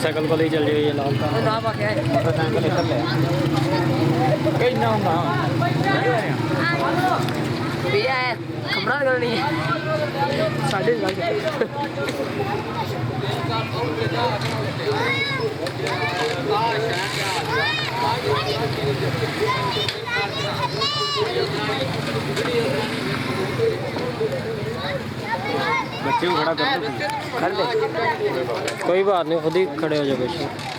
motorcycle को ले चल जाइए लाल का नाम आ क्या है मोटरसाइकिल इधर ले कहीं ना होगा भैया है खबरा करनी है साढ़े बच्चे को खड़ा कर दो कोई बात नहीं खुद ही खड़े हो जाओ बच्चे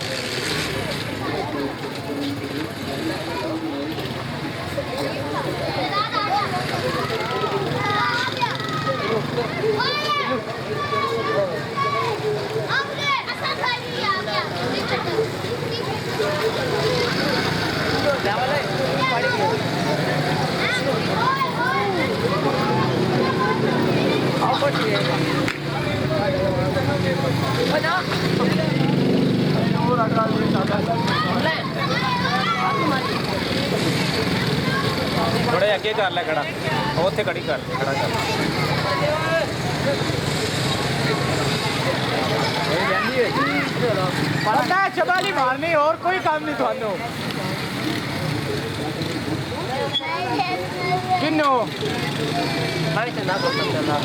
थोड़े अगे कर ले खड़ा उत्थे खड़ी कर खड़ा कर पता है चबाली मारनी और कोई काम नहीं थानू किन्नू भाई से ना बोल सकता था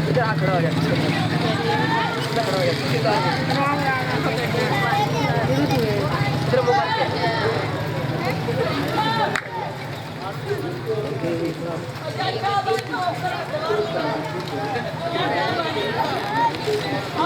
इधर खड़ा हो जा इधर मोबाइल